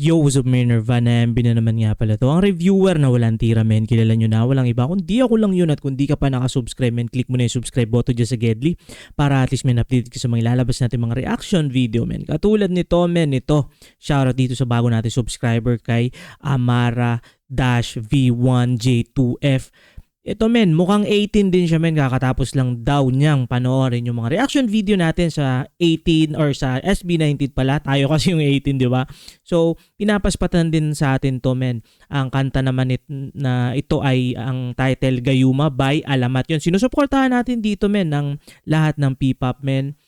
Yo, what's up, Minerva? MB na naman nga pala to. Ang reviewer na walang tira, men. Kilala nyo na, walang iba. Kundi ako lang yun, at kung di ka pa nakasubscribe, men, click mo na yung subscribe button dyan sa Gedli para at least, men, update ka sa mga ilalabas natin mga reaction video, men. Katulad nito, men, ito. Shoutout dito sa bago natin subscriber kay Amara-V1J2F. Ito, men, mukhang 18 din siya, men. Kakatapos lang daw niyang panoorin yung mga reaction video natin sa 18 or sa SB19 pala. Tayo kasi yung 18, di ba? So, pinapaspatan din sa atin to, men. Ang kanta naman na ito ay ang title Gayuma by Alamat. Yun, sinusuportahan natin dito, men, ng lahat ng P-pop, men.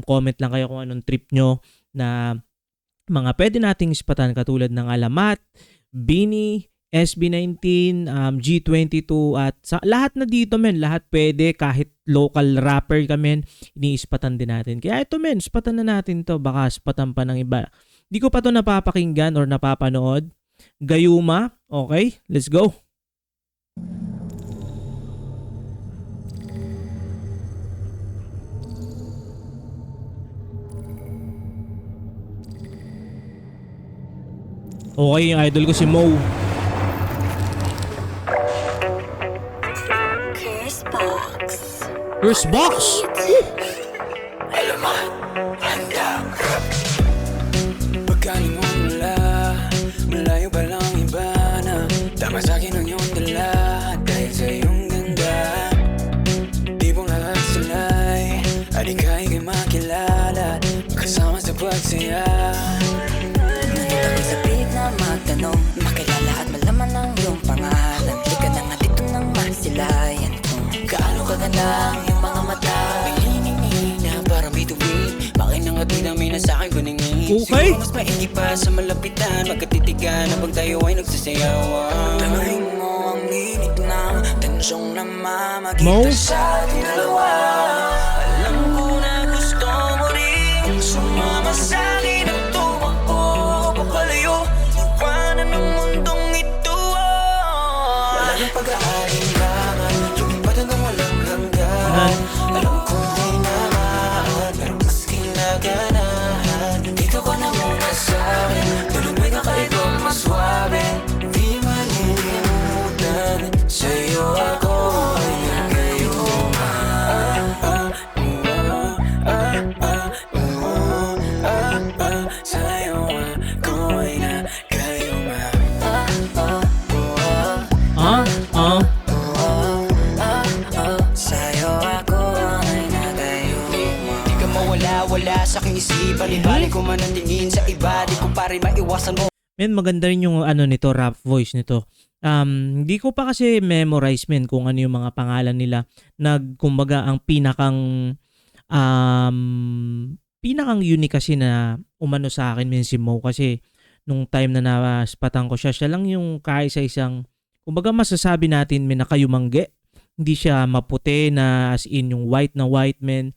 Comment lang kayo kung anong trip nyo na mga pwede nating ispatan katulad ng Alamat, Bini, SB19, G22 at sa lahat na dito, men, lahat pwede, kahit local rapper ka, men, iniispatan din natin. Kaya ito, men, ispatan na natin to, baka ispatan pa ng iba. Di ko pa to napapakinggan or napapanood. Gayuma, okay, let's go. Okay, yung idol ko si Mo. Chris Box. Alamat, handang rap. Pagkaling mo mula, malayo pa lang iba na tama sa'kin ang iyong dala dahil sa iyong ganda. Di pong lahat sila'y alikay kay makilala kasama sa pagsaya. Nandito ko sa pilit na magtanong, makilala at malaman ang iyong pangalan. Di ka na nga dito nang masilayan kung gaano kaganda ang iyong mga mata. May hinihingi na parang bituin, makinangatid ang mina sa'kin kuningin. Okay. Siguro mas maigi pa sa malapitan, magkatitigan habang tayo ay nagsasayawan. Tamahin mo ang init ng tensyong na mamagitan sa ating dalawa. Alam ko na gusto mo rin sumama sa'kin at tumakbo papalayo, iwanan ang mundong ito. Wala nang pag-aalinlangan, lumipad hanggang walang hanggan. Alam kong di naman, pero mas kinaganahan. Dito ka na muna sa'kin, tulad may kakaibang mas swabe. Di malilimutan, sa'yo ako ay nagayuma. Sa'yo ako ay nagayuma. Sa'yo ako ay nagayuma. Di ka mawala-wala sa aking isipan. Ibalik ko man ang tingin sa iba, di ko pa rin maiwasan mo. Men, maganda rin yung ano nito, rap voice nito. Hindi ko pa kasi memorize, men, kung ano yung mga pangalan nila. Kumbaga ang pinakang unique kasi na umano sa akin, men, si Mo, kasi nung time na naspatan ko siya lang yung kaisa-isang, kumbaga masasabi natin, men, na kayumangge. Hindi siya maputi na as in yung white na white, men.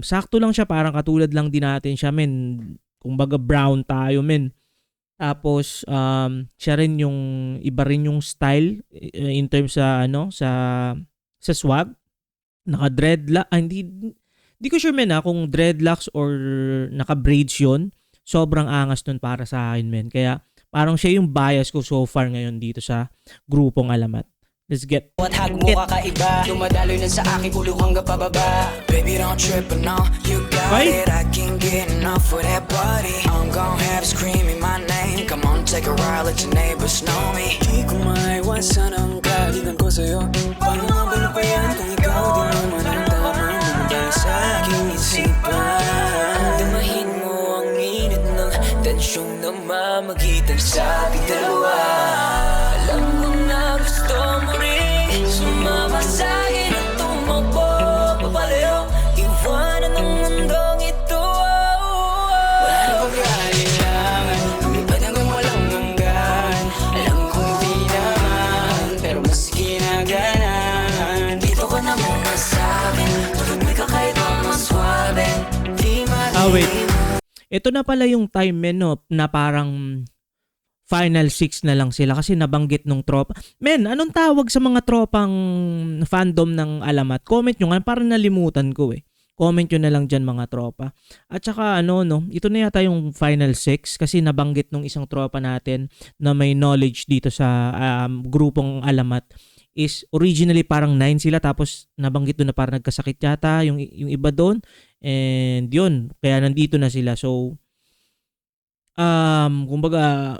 Sakto lang siya, parang katulad lang din natin siya, men. Kumbaga brown tayo, men. Tapos siya rin yung iba rin yung style in terms sa ano sa swag. Naka-dreadlock, hindi ko sure, men, kung dreadlocks or naka-braids yun. Sobrang angas nun para sa akin, men. Kaya parang siya yung bias ko so far ngayon dito sa grupong Alamat. Let's get At hag mo kakaiba, dumadaloy na sa aking ulo hanggang pababa. Baby, don't trip, no, you got Right? it. I can't get enough of that body. I'm gon' have screaming my name. Come on, take a ride, let your neighbors know me. Di ko maiwasan ang kaligan ko sa'yo. Paano nga ba na ba yan kung ikaw di naman ang tamang bumabala sa aking isipan? Damahin mo ang init ng tensyong namamagitan sa ating dalawa. Alam mo na gusto mo rin sumama sa'kin at tumakbo papalayo, iwanan ang mundong ito. Wala na pag-aalinlangan, lumipad hanggang walang hanggan. Alam kong di naman, pero mas kinaganahan. Dito ka na muna sa'kin, tulad may kakaibang mas swabe. Di wait. malilimutan. Ito na pala yung time, men, no, na parang final 6 na lang sila kasi nabanggit nung tropa. Men, anong tawag sa mga tropang fandom ng Alamat? Comment nyo nga, parang nalimutan ko eh. Comment nyo na lang dyan mga tropa. At saka ano no, ito na yata yung final 6 kasi nabanggit nung isang tropa natin na may knowledge dito sa grupong Alamat is originally parang 9 sila tapos nabanggit doon na parang nagkasakit yata yung iba doon and yun, kaya nandito na sila. So kumbaga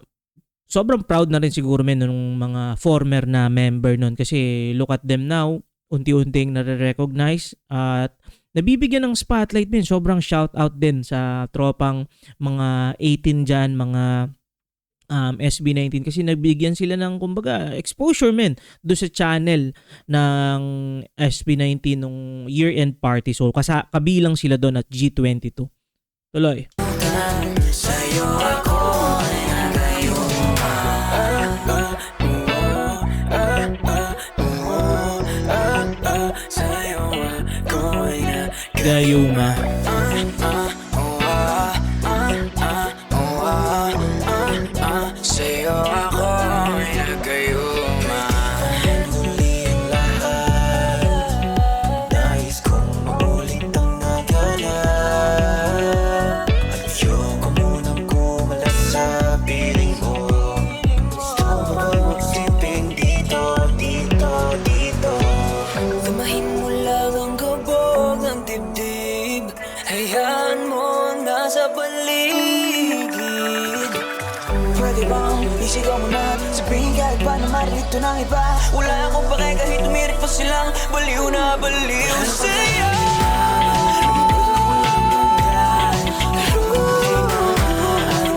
sobrang proud na rin siguro nung mga former na member nun kasi look at them now, unti-unting nare-recognize at nabibigyan ng spotlight din. Sobrang shout out din sa tropang mga 18 dyan, mga SB19 kasi nabigyan sila ng kumbaga exposure do sa channel ng SB19 nung year-end party. So kabilang sila doon at G22. Tuloy. Sa'yo ako ay nagayuma. Sa'yo ako ay Gayuma. Sa'yo ako ay nagayuma. Huli ang lahat. Nais kong maulit ang naganap. At ayoko munang kumalas sa piling mo. Gusto mo ba magsiping dito, dito, dito? Gamahin mo lang ang gabog ng dibdib. Hayaan mo nasa paligid. Pwede bang isigaw mo na? Sabihin kahit pa na marilito ng iba. Wala akong pake kahit tumirik pa silang baliw na baliw sa'yo.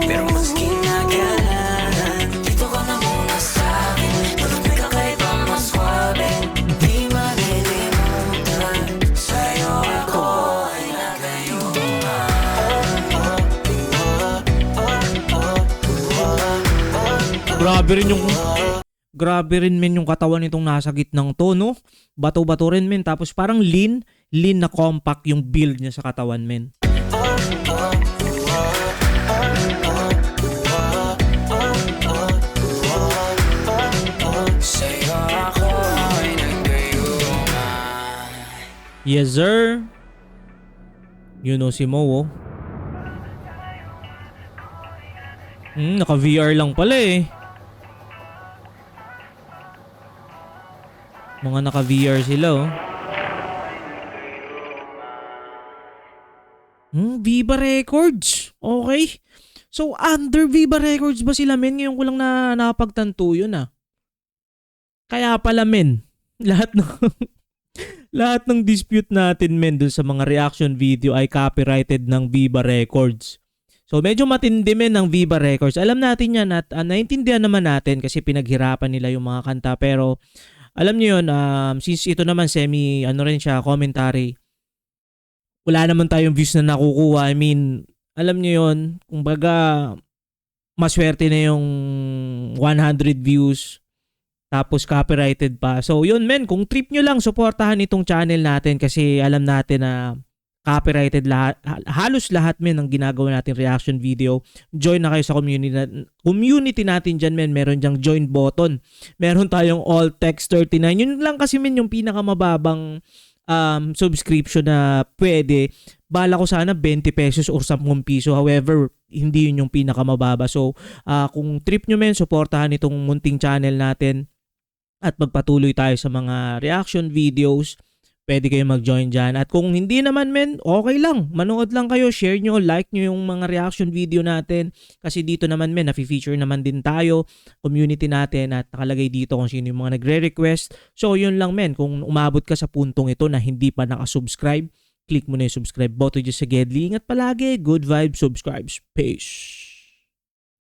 Pero maski na ganan, dito ka na muna sa'kin. Tulupin ka kahit pa mas swabe. Di malilimutan, sa'yo ako ay nagayuma. Grabe rin yung katawan nitong nasa gitnang to, no? Bato-bato rin tapos parang lean na compact yung build niya sa katawan Sa'yo ako ay nagayuma. Yes sir. You know si Mo, oh. Naka VR lang pala eh. Mga naka VR sila, oh. Viva Records. Okay. So under Viva Records ba sila ngayon ko lang na napagtanto yun ah. Kaya pala lahat ng lahat ng dispute natin dun sa mga reaction video ay copyrighted ng Viva Records. So medyo matindi ng Viva Records. Alam natin yan at naintindihan naman natin kasi pinaghirapan nila yung mga kanta pero alam niyo yun, since ito naman rin siya, commentary, wala naman tayong views na nakukuha. I mean, alam niyo yun, kumbaga, maswerte na yung 100 views, tapos copyrighted pa. So yun kung trip nyo lang, supportahan itong channel natin kasi alam natin na copyrighted halos lahat ng ginagawa natin reaction video. Join na kayo sa community natin dyan meron dyang join button, meron tayong all text 39, yun lang kasi yung pinakamababang subscription na pwede. Bala ko sana 20 pesos or 10 piso, however hindi yun yung pinakamababa. So kung trip nyo supportahan itong munting channel natin at magpatuloy tayo sa mga reaction videos, pwede kayo mag-join dyan. At kung hindi naman okay lang. Manood lang kayo, share nyo, like nyo yung mga reaction video natin. Kasi dito naman nafe-feature naman din tayo, community natin, at nakalagay dito kung sino yung mga nagre-request. So yun lang kung umabot ka sa puntong ito na hindi pa nakasubscribe, click mo na yung subscribe button dyan sa Gedli. Ingat palagi, good vibes, subscribes, peace.